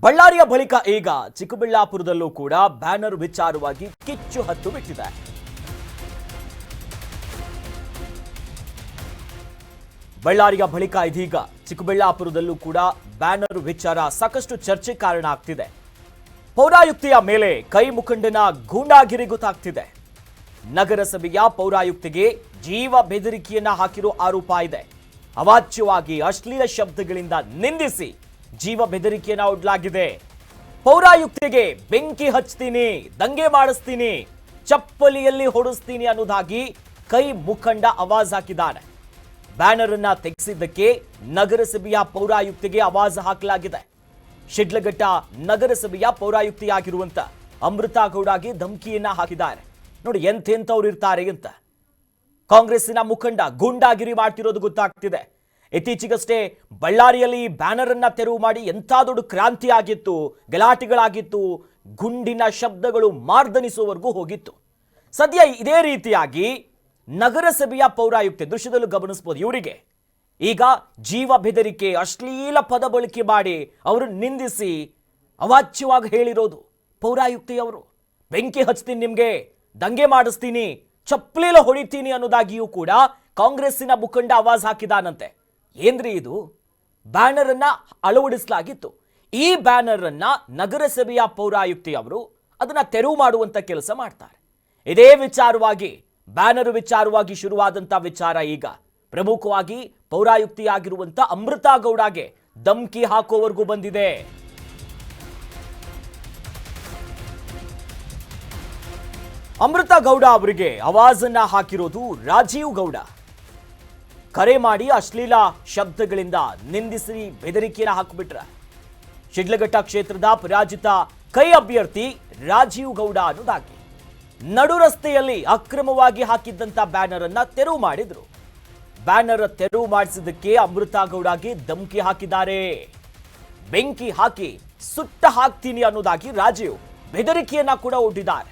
ಬಳ್ಳಾರಿಯ ಬಳಿಕ ಈಗ ಚಿಕ್ಕಬಳ್ಳಾಪುರದಲ್ಲೂ ಕೂಡ ಬ್ಯಾನರ್ ವಿಚಾರವಾಗಿ ಕಿಚ್ಚು ಹತ್ತು ಬಿಟ್ಟಿದೆ. ಬಳ್ಳಾರಿಯ ಬಳಿಕ ಇದೀಗ ಚಿಕ್ಕಬಳ್ಳಾಪುರದಲ್ಲೂ ಕೂಡ ಬ್ಯಾನರ್ ವಿಚಾರ ಸಾಕಷ್ಟು ಚರ್ಚೆ ಕಾರಣ ಆಗ್ತಿದೆ. ಪೌರಾಯುಕ್ತೆಯ ಮೇಲೆ ಕೈ ಮುಖಂಡನ ಗೂಂಡಾಗಿರಿ ಗೊತ್ತಾಗ್ತಿದೆ. ನಗರಸಭೆಯ ಪೌರಾಯುಕ್ತಿಗೆ ಜೀವ ಬೆದರಿಕೆಯನ್ನ ಹಾಕಿರೋ ಆರೋಪ ಇದೆ. ಅವಾಚ್ಯವಾಗಿ ಅಶ್ಲೀಲ ಶಬ್ದಗಳಿಂದ ನಿಂದಿಸಿ ಜೀವ ಬೆದರಿಕೆಯನ್ನ ಒಡ್ಲಾಗಿದೆ. ಪೌರಾಯುಕ್ತಿಗೆ ಬೆಂಕಿ ಹಚ್ತೀನಿ, ದಂಗೆ ಮಾಡಿಸ್ತೀನಿ, ಚಪ್ಪಲಿಯಲ್ಲಿ ಹೊಡಿಸ್ತೀನಿ ಅನ್ನೋದಾಗಿ ಕೈ ಮುಖಂಡ ಆವಾಜ್ ಹಾಕಿದ್ದಾನೆ. ಬ್ಯಾನರ್ ಅನ್ನ ತೆಗೆಸಿದ್ದಕ್ಕೆ ನಗರಸಭೆಯ ಪೌರಾಯುಕ್ತಿಗೆ ಆವಾಜ್ ಹಾಕಲಾಗಿದೆ. ಶಿಡ್ಲಘಟ್ಟ ನಗರಸಭೆಯ ಪೌರಾಯುಕ್ತಿಯಾಗಿರುವಂತ ಅಮೃತಾ ಗೌಡಗೆ ಧಮಕಿಯನ್ನ ಹಾಕಿದ್ದಾರೆ. ನೋಡಿ ಎಂತೆಂಥವ್ರು ಇರ್ತಾರೆ ಅಂತ. ಕಾಂಗ್ರೆಸ್ಸಿನ ಮುಖಂಡ ಗೂಂಡಾಗಿರಿ ಮಾಡ್ತಿರೋದು ಗೊತ್ತಾಗ್ತಿದೆ. ಇತ್ತೀಚೆಗಷ್ಟೇ ಬಳ್ಳಾರಿಯಲ್ಲಿ ಬ್ಯಾನರ್ ಅನ್ನ ತೆರವು ಮಾಡಿ ಎಂಥ ದೊಡ್ಡ ಕ್ರಾಂತಿ ಆಗಿತ್ತು, ಗಲಾಟೆಗಳಾಗಿತ್ತು, ಗುಂಡಿನ ಶಬ್ದಗಳು ಮಾರ್ದನಿಸುವವರೆಗೂ ಹೋಗಿತ್ತು. ಸದ್ಯ ಇದೇ ರೀತಿಯಾಗಿ ನಗರಸಭೆಯ ಪೌರಾಯುಕ್ತೆ ದೃಶ್ಯದಲ್ಲೂ ಗಮನಿಸಬಹುದು. ಇವರಿಗೆ ಈಗ ಜೀವ ಬೆದರಿಕೆ, ಅಶ್ಲೀಲ ಪದ ಬಳಕೆ ಮಾಡಿ ಅವರು ನಿಂದಿಸಿ ಅವಾಚ್ಯವಾಗಿ ಹೇಳಿರೋದು. ಪೌರಾಯುಕ್ತೆಯವರು ಬೆಂಕಿ ಹಚ್ತೀನಿ, ನಿಮ್ಗೆ ದಂಗೆ ಮಾಡಿಸ್ತೀನಿ, ಚಪ್ಪಲಿಲ ಹೊಡಿತೀನಿ ಅನ್ನೋದಾಗಿಯೂ ಕೂಡ ಕಾಂಗ್ರೆಸ್ಸಿನ ಮುಖಂಡ ಆವಾಜ್ ಹಾಕಿದಾನಂತೆ. ಏನ್ರಿ ಇದು? ಬ್ಯಾನರ್ ಅನ್ನ ಅಳವಡಿಸಲಾಗಿತ್ತು. ಈ ಬ್ಯಾನರ್ ಅನ್ನ ನಗರಸಭೆಯ ಪೌರಾಯುಕ್ತೆಯವರು ಅದನ್ನ ತೆರವು ಮಾಡುವಂತ ಕೆಲಸ ಮಾಡ್ತಾರೆ. ಇದೇ ವಿಚಾರವಾಗಿ ಬ್ಯಾನರ್ ವಿಚಾರವಾಗಿ ಶುರುವಾದಂತ ವಿಚಾರ ಈಗ ಪ್ರಮುಖವಾಗಿ ಪೌರಾಯುಕ್ತಿಯಾಗಿರುವಂತ ಅಮೃತಾ ಗೌಡಗೆ ಧಮಕಿ ಹಾಕೋವರೆಗೂ ಬಂದಿದೆ. ಅಮೃತಾ ಗೌಡ ಅವರಿಗೆ ಆವಾಜನ್ನ ಹಾಕಿರೋದು ರಾಜೀವ್ ಗೌಡ. ಕರೆ ಮಾಡಿ ಅಶ್ಲೀಲ ಶಬ್ದಗಳಿಂದ ನಿಂದಿಸಿ ಬೆದರಿಕೆಯನ್ನು ಹಾಕಿಬಿಟ್ರ. ಶಿಡ್ಲಘಟ್ಟ ಕ್ಷೇತ್ರದ ಪರಾಜಿತ ಕೈ ಅಭ್ಯರ್ಥಿ ರಾಜೀವ್ ಗೌಡ ಅನ್ನೋದಾಗಿ ನಡು ರಸ್ತೆಯಲ್ಲಿ ಅಕ್ರಮವಾಗಿ ಹಾಕಿದ್ದಂತ ಬ್ಯಾನರ್ ಅನ್ನ ತೆರವು ಮಾಡಿದ್ರು. ಬ್ಯಾನರ್ ತೆರವು ಮಾಡಿಸಿದ್ದಕ್ಕೆ ಅಮೃತಾ ಗೌಡಗೆ ಧಮಕಿ ಹಾಕಿದ್ದಾರೆ. ಬೆಂಕಿ ಹಾಕಿ ಸುಟ್ಟ ಹಾಕ್ತೀನಿ ಅನ್ನೋದಾಗಿ ರಾಜೀವ್ ಬೆದರಿಕೆಯನ್ನ ಕೂಡ ಒಡ್ಡಿದ್ದಾರೆ.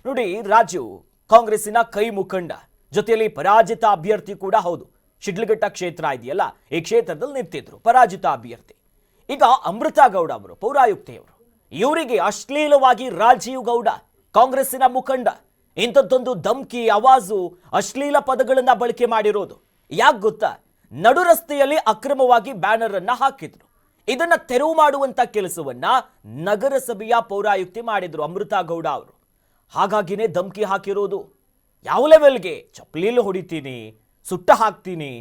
ನೋಡಿ, ರಾಜೀವ್ ಕಾಂಗ್ರೆಸ್ಸಿನ ಕೈ ಮುಖಂಡ, ಜೊತೆಯಲ್ಲಿ ಪರಾಜಿತ ಅಭ್ಯರ್ಥಿ ಕೂಡ ಹೌದು. ಶಿಡ್ಲಘಟ್ಟ ಕ್ಷೇತ್ರ ಇದೆಯಲ್ಲ, ಈ ಕ್ಷೇತ್ರದಲ್ಲಿ ನಿಂತಿದ್ರು ಪರಾಜಿತ ಅಭ್ಯರ್ಥಿ. ಈಗ ಅಮೃತಾ ಗೌಡ ಅವರು ಪೌರಾಯುಕ್ತೆಯವರು, ಇವರಿಗೆ ಅಶ್ಲೀಲವಾಗಿ ರಾಜೀವ್ ಗೌಡ ಕಾಂಗ್ರೆಸ್ಸಿನ ಮುಖಂಡ ಇಂಥದ್ದೊಂದು ಧಮಕಿ, ಆವಾಜು, ಅಶ್ಲೀಲ ಪದಗಳನ್ನ ಬಳಕೆ ಮಾಡಿರೋದು. ಯಾಕೆ ಗೊತ್ತಾ? ನಡು ರಸ್ತೆಯಲ್ಲಿ ಅಕ್ರಮವಾಗಿ ಬ್ಯಾನರ್ ಅನ್ನ ಹಾಕಿದ್ರು. ಇದನ್ನ ತೆರವು ಮಾಡುವಂತ ಕೆಲಸವನ್ನ ನಗರಸಭೆಯ ಪೌರಾಯುಕ್ತಿ ಮಾಡಿದ್ರು ಅಮೃತಾ ಗೌಡ ಅವರು. ಹಾಗಾಗಿನೇ ಧಮಕಿ ಹಾಕಿರೋದು. ಯಾವ ಲೆವೆಲ್ಗೆ? ಚಪ್ಪಲಿಲಿ ಹೊಡಿತೀನಿ, ಸುಟ್ಟ ಹಾಕ್ತೀನಿ,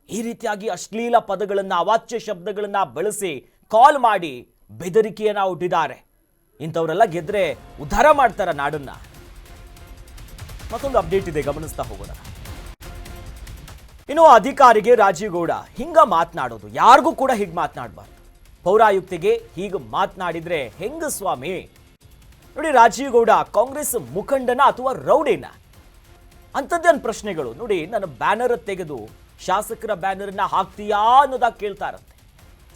ಈ ರೀತಿಯಾಗಿ ಅಶ್ಲೀಲ ಪದಗಳನ್ನ, ಅವಾಚ್ಯ ಶಬ್ದಗಳನ್ನ ಬಳಸಿ ಕಾಲ್ ಮಾಡಿ ಬೆದರಿಕೆಯನ್ನ ಒಡ್ಡಿದ್ದಾರೆ. ಇಂಥವರೆಲ್ಲ ಗೆದ್ರೆ ಉದ್ಧಾರ ಮಾಡ್ತಾರ ನಾಡನ್ನ. ಮತ್ತೊಂದು ಅಪ್ಡೇಟ್ ಇದೆ, ಗಮನಿಸ್ತಾ ಹೋಗೋಣ. ಇನ್ನು ಅಧಿಕಾರಿಗೆ ರಾಜೀವ್ ಗೌಡ ಹಿಂಗ ಮಾತನಾಡೋದು, ಯಾರಿಗೂ ಕೂಡ ಹೀಗೆ ಮಾತನಾಡಬಾರ್ದು. ಪೌರಾಯುಕ್ತಿಗೆ ಹೀಗೆ ಮಾತನಾಡಿದ್ರೆ ಹೆಂಗ ಸ್ವಾಮಿ? ನೋಡಿ, ರಾಜೀವ್ ಗೌಡ ಕಾಂಗ್ರೆಸ್ ಮುಖಂಡನ ಅಥವಾ ರೌಡಿನ? ಅಂಥದ್ದೇನು ಪ್ರಶ್ನೆಗಳು. ನೋಡಿ, ನನ್ನ ಬ್ಯಾನರ್ ತೆಗೆದು ಶಾಸಕರ ಬ್ಯಾನರ್ ಅನ್ನ ಹಾಕ್ತೀಯಾ ಅನ್ನೋದಾಗ ಕೇಳ್ತಾರಂತೆ.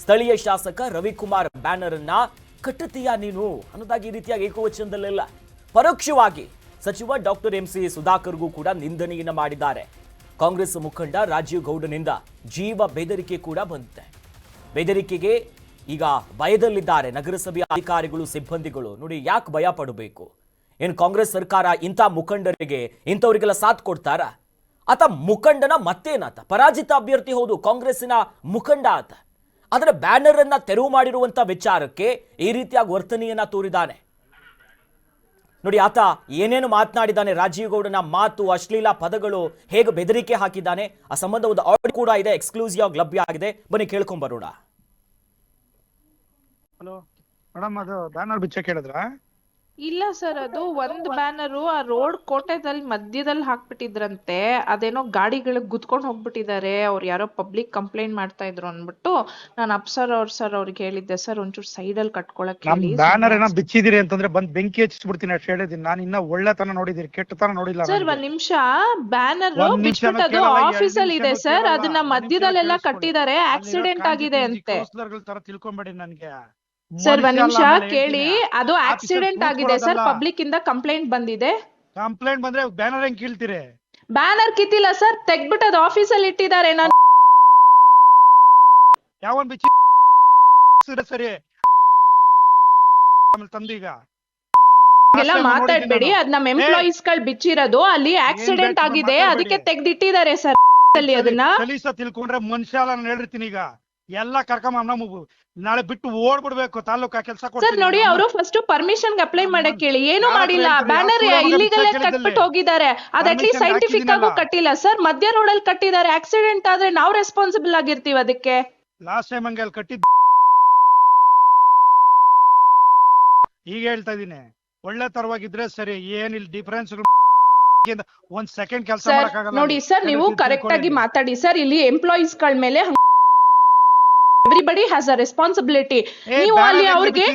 ಸ್ಥಳೀಯ ಶಾಸಕ ರವಿಕುಮಾರ್ ಬ್ಯಾನರ್ ಅನ್ನ ಕಟ್ಟುತ್ತೀಯಾ ನೀನು ಅನ್ನೋದಾಗಿ ಈ ರೀತಿಯಾಗಿ ಏಕವಚನದಲ್ಲೆಲ್ಲ ಪರೋಕ್ಷವಾಗಿ ಸಚಿವ ಡಾಕ್ಟರ್ MC ಸುಧಾಕರ್ಗೂ ಕೂಡ ನಿಂದನೆಯನ್ನ ಮಾಡಿದ್ದಾರೆ. ಕಾಂಗ್ರೆಸ್ ಮುಖಂಡ ರಾಜೀವ್ ಗೌಡನಿಂದ ಜೀವ ಬೆದರಿಕೆ ಕೂಡ ಬಂದಿದೆ. ಬೆದರಿಕೆಗೆ ಈಗ ಭಯದಲ್ಲಿದ್ದಾರೆ ನಗರಸಭೆಯ ಅಧಿಕಾರಿಗಳು, ಸಿಬ್ಬಂದಿಗಳು. ನೋಡಿ, ಯಾಕೆ ಭಯ ಪಡಬೇಕು? ಏನು ಕಾಂಗ್ರೆಸ್ ಸರ್ಕಾರ ಇಂಥ ಮುಖಂಡರಿಗೆ, ಇಂಥವರಿಗೆಲ್ಲ ಸಾಥ್ ಕೊಡ್ತಾರ? ಆತ ಮುಖಂಡನ ಮತ್ತೇನಾತ? ಪರಾಜಿತ ಅಭ್ಯರ್ಥಿ ಹೌದು, ಕಾಂಗ್ರೆಸ್ಸಿನ ಮುಖಂಡ ಆತ. ಆದರೆ ಬ್ಯಾನರ್ ಅನ್ನ ತೆರವು ಮಾಡಿರುವಂತ ವಿಚಾರಕ್ಕೆ ಈ ರೀತಿಯಾಗಿ ವರ್ತನೆಯನ್ನ ತೋರಿದ್ದಾನೆ. ನೋಡಿ, ಆತ ಏನೇನು ಮಾತನಾಡಿದ್ದಾನೆ, ರಾಜೀವ್ ಗೌಡನ ಮಾತು, ಅಶ್ಲೀಲ ಪದಗಳು, ಹೇಗೆ ಬೆದರಿಕೆ ಹಾಕಿದ್ದಾನೆ, ಆ ಸಂಬಂಧ ಒಂದು ಆಡಿಯೋ ಕೂಡ ಇದೆ, ಎಕ್ಸ್ಕ್ಲೂಸಿವ್ ಆಗಿ ಲಭ್ಯ ಆಗಿದೆ. ಬನ್ನಿ ಕೇಳ್ಕೊಂಡ್ ಬರೋಣ. ಹಲೋ ಮೇಡಮ್, ಅದು ಬ್ಯಾನರ್ ಬಿಚ್ಚಕ್ಕೆ ಹೇಳಿದ್ರಾ? ಇಲ್ಲ ಸರ್, ಅದು ಒಂದ್ ಬ್ಯಾನರು ಆ ರೋಡ್ ಕೋಟೆದಲ್ಲಿ ಮಧ್ಯದಲ್ಲಿ ಹಾಕ್ಬಿಟ್ಟಿದ್ರಂತೆ. ಅದೇನೋ ಗಾಡಿಗಳಿಗೆ ಗುದ್ಕೊಂಡು ಹೋಗ್ಬಿಟ್ಟಿದ್ದಾರೆ, ಅವ್ರು ಯಾರೋ ಪಬ್ಲಿಕ್ ಕಂಪ್ಲೇಂಟ್ ಮಾಡ್ತಾ ಇದ್ರು ಅನ್ಬಿಟ್ಟು ನಾನು ಅಪ್ಸರ್ ಅವ್ರಿಗೆ ಹೇಳಿದ್ದೆ, ಸರ್ ಒಂಚೂರು ಸೈಡ್ ಅಲ್ಲಿ ಕಟ್ಕೊಳಕ್ ನಮ್ ಬ್ಯಾನರ್ ಏನೋ ಬಿಚ್ಚಿದಿರಿ ಅಂತಂದ್ರೆ ಬಂದ್ ಬೆಂಕಿ ಹಚ್ಚಿಬಿಡ್ತೀನಿ ಅಷ್ಟು ಹೇಳಿದೀನಿ. ನಾನು ಇನ್ನ ಒಳ್ಳೆತನ ನೋಡಿದೀನಿ, ಕೆಟ್ಟತನ ನೋಡಿಲ್ಲ ಸರ್. ಒಂದ್ ನಿಮಿಷ, ಬ್ಯಾನರ್ ಬಿಚ್ಬಿಟ್ಟದು ಆಫೀಸ್ ಅಲ್ಲಿ ಇದೆ ಸರ್, ಅದನ್ನ ಮಧ್ಯದಲ್ಲೆಲ್ಲ ಕಟ್ಟಿದ್ದಾರೆ, ಆಕ್ಸಿಡೆಂಟ್ ಆಗಿದೆ ಅಂತೆ. ತರ ತಿಳ್ಕೊಂಬೇಡಿ ನನ್ಗೆ ಸರ್. ಒಂದ್ ನಿಮಿಷ ಕೇಳಿ, ಅದು ಆಕ್ಸಿಡೆಂಟ್ ಆಗಿದೆ ಸರ್, ಪಬ್ಲಿಕ್ ಇಂದ ಕಂಪ್ಲೇಂಟ್ ಬಂದಿದೆ. ಕಂಪ್ಲೇಂಟ್ ಬಂದ್ರೆ ಬ್ಯಾನರ್ ಹೆಂಗ್ ಕೀಳ್ತೀರಿ? ಬ್ಯಾನರ್ ಕಿತ್ತಿಲ್ಲ ಸರ್, ತೆಗ್ಬಿಟ್ಟು ಅದು ಆಫೀಸ್ ಅಲ್ಲಿ ಇಟ್ಟಿದ್ದಾರೆ. ನಾನು ಯಾವನ್ ಬಿಚ್ಚಿ ಸರಿ ಆಮೇಲೆ ತಂದೀಗ ಎಲ್ಲ ಮಾತಾಡ್ಬೇಡಿ. ಅದ್ ನಮ್ ಎಂಪ್ಲಾಯೀಸ್ ಗಳು ಬಿಚ್ಚಿರೋದು ಅಲ್ಲಿ ಆಕ್ಸಿಡೆಂಟ್ ಆಗಿದೆ, ಅದಕ್ಕೆ ತೆಗ್ದಿಟ್ಟಿದ್ದಾರೆ ಸರ್ ಅಲ್ಲಿ ಅದನ್ನ. ಕಲೀಸ ತಿಳ್ಕೊಂಡ್ರೆ ಮನುಷ್ಯ ಅಲ್ಲ, ನಾನು ಹೇಳಿರ್ತೀನಿ ಈಗ ಎಲ್ಲ ಕರ್ಕೊಂಬ ನಾಳೆ ಬಿಟ್ಟು ಓಡ್ಬಿಡ್ಬೇಕು ತಾಲೂಕಾ ಕೆಲಸ. ಸರ್ ನೋಡಿ, ಅವರು ಫಸ್ಟ್ ಪರ್ಮಿಷನ್ ಅಪ್ಲೈ ಮಾಡಕ್ ಹೇಳಿ, ಏನು ಮಾಡಿಲ್ಲ. ಬ್ಯಾನರ್ ಇಲ್ಲಿಗಲ್ ಕಟ್ಬಿಟ್ಟು ಹೋಗಿದ್ದಾರೆ, ಅದ್ ಅಟ್ಲೀಸ್ಟ್ ಸೈಂಟಿಫಿಕ್ ಆಗು ಕಟ್ಟಿಲ್ಲ ಸರ್. ಮಧ್ಯ ರೋಡ್ ಅಲ್ಲಿ ಕಟ್ಟಿದ್ದಾರೆ, ಆಕ್ಸಿಡೆಂಟ್ ಆದ್ರೆ ನಾವು ರೆಸ್ಪಾನ್ಸಿಬಲ್ ಆಗಿರ್ತೀವಿ ಅದಕ್ಕೆ. ಲಾಸ್ಟ್ ಟೈಮ್ ಹಂಗೆ ಅಲ್ಲಿ ಕಟ್ಟಿದ್ ಈಗ ಹೇಳ್ತಾ ಇದೀನಿ, ಒಳ್ಳೆ ತರವಾಗಿದ್ರೆ ಸರಿ, ಏನಿಲ್ಲ ಡಿಫರೆನ್ಸ್ ಒಂದ್ ಸೆಕೆಂಡ್ ಕೆಲಸ ಮಾಡಕ್ಕಾಗಲ್ಲ. ನೋಡಿ ಸರ್, ನೀವು ಕರೆಕ್ಟ್ ಆಗಿ ಮಾತಾಡಿ ಸರ್. ಇಲ್ಲಿ ಎಂಪ್ಲಾಯೀಸ್ ಗಳ ಮೇಲೆ ಎವ್ರಿಬಡಿ ಹ್ಯಾಸ್ ಅ ರೆಸ್ಪಾನ್ಸಿಬಿಲಿಟಿ. ನೀವು ಅಲ್ಲಿ ಅವ್ರಿಗೆ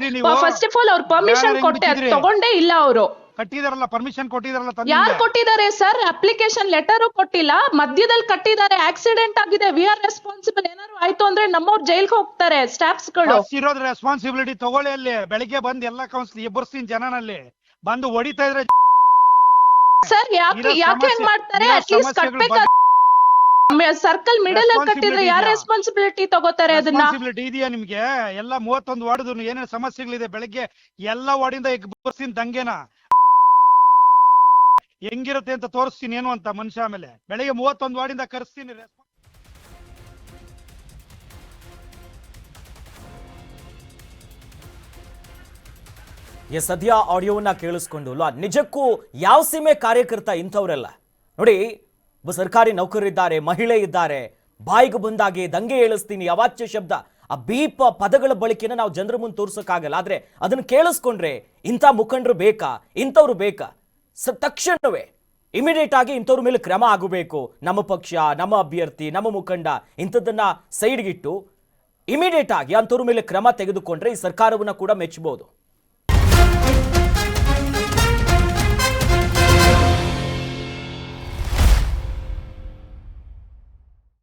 ಫಸ್ಟ್ ಆಫ್ ಆಲ್ ಅವ್ರ ಪರ್ಮಿಷನ್ ಕೊಟ್ಟೆ ತಗೊಂಡೇ ಇಲ್ಲ. ಅವರು ಕಟ್ಟಿದಾರಲ್ಲ, ಪರ್ಮಿಷನ್ ಕೊಟ್ಟಿದಾರಲ್ಲ. ಯಾರು ಕೊಟ್ಟಿದ್ದಾರೆ ಸರ್? ಅಪ್ಲಿಕೇಶನ್ ಲೆಟರ್ ಕೊಟ್ಟಿಲ್ಲ, ಮಧ್ಯದಲ್ಲಿ ಕಟ್ಟಿದ್ದಾರೆ, ಆಕ್ಸಿಡೆಂಟ್ ಆಗಿದೆ, ವಿ ಆರ್ ರೆಸ್ಪಾನ್ಸಿಬಲ್. ಏನಾದ್ರು ಆಯ್ತು ಅಂದ್ರೆ ನಮ್ಮವ್ರು ಜೈಲ್ಗೆ ಹೋಗ್ತಾರೆ ಸ್ಟಾಫ್ಸ್ ಗಳು. ಇರೋದ್ ರೆಸ್ಪಾನ್ಸಿಬಿಲಿಟಿ ತಗೊಳ್ಳಿ. ಅಲ್ಲಿ ಬೆಳಿಗ್ಗೆ ಬಂದ್ ಎಲ್ಲಾ ಕೌನ್ಸಿಲ್ ಎಬ್ಬರ್ಸ್ತೀನಿ ಜನನಲ್ಲಿ ಬಂದು ಹೊಡಿತಾ ಇದ್ರೆ ಸರ್ ಯಾಕೆ ಹೆಂಗ್ ಮಾಡ್ತಾರೆ? ಅಟ್ಲೀಸ್ಟ್ ಕಟ್ಬೇಕು. ಸರ್ಕಲ್ ಮಿಡಲ್ ಅಲ್ಲಿ ಕಟ್ಟಿದ್ರೆ ಯಾರು ರೆಸ್ಪಾನ್ಸಿಬಿಲಿಟಿ ತಗೋತಾರೆ? ಅದನ್ನ ಇದೆಯಾ ನಿಮ್ಗೆ? ಎಲ್ಲ 31 ವಾರ್ಡ್ ಏನೇನು ಸಮಸ್ಯೆಗಳಿದೆ, ಬೆಳಗ್ಗೆ ಎಲ್ಲ ವಾರ್ಡಿಂದ ಎಬ್ಬರ್ಸ್ತೀನಿ ದಂಗೆನ ಹೆಂಗಿರುತ್ತೆ ಅಂತ ತೋರಿಸ್ತೀನಿ ಏನು ಅಂತ ಮನುಷ್ಯ. ಆಮೇಲೆ ಬೆಳಗ್ಗೆ 31 ವಾರ್ಡಿಂದ ಕರೆಸ್ತೀನಿ. ಸದ್ಯ ಆಡಿಯೋವನ್ನ ಕೇಳಿಸ್ಕೊಂಡು ನಿಜಕ್ಕೂ ಯಾವ ಸೀಮೆ ಕಾರ್ಯಕರ್ತ ಇಂಥವರೆಲ್ಲ ನೋಡಿ. ಒಬ್ಬ ಸರ್ಕಾರಿ ನೌಕರರಿದ್ದಾರೆ, ಮಹಿಳೆ ಇದ್ದಾರೆ, ಬಾಯಿಗೆ ಬಂದಾಗೆ ದಂಗೆ ಏಳಿಸ್ತೀನಿ, ಅವಾಚ್ಯ ಶಬ್ದ, ಆ ಬೀಪ್ ಪದಗಳ ಬಳಕೆನ ನಾವು ಜನರ ಮುಂದೆ ತೋರ್ಸೋಕ್ಕಾಗಲ್ಲ. ಆದ್ರೆ ಅದನ್ನ ಕೇಳಿಸ್ಕೊಂಡ್ರೆ ಇಂಥ ಮುಖಂಡರು ಬೇಕಾ, ಇಂಥವ್ರು ಬೇಕಾ? ತಕ್ಷಣವೇ ಇಮಿಡಿಯೇಟ್ ಆಗಿ ಇಂಥವ್ರ ಮೇಲೆ ಕ್ರಮ ಆಗಬೇಕು. ನಮ್ಮ ಪಕ್ಷ, ನಮ್ಮ ಅಭ್ಯರ್ಥಿ, ನಮ್ಮ ಮುಖಂಡ ಇಂಥದ್ದನ್ನ ಸೈಡ್ಗಿಟ್ಟು ಇಮಿಡಿಯೇಟ್ ಆಗಿ ಅಂಥವ್ರ ಮೇಲೆ ಕ್ರಮ ತೆಗೆದುಕೊಂಡ್ರೆ ಈ ಸರ್ಕಾರವನ್ನ ಕೂಡ ಮೆಚ್ಚಬಹುದು.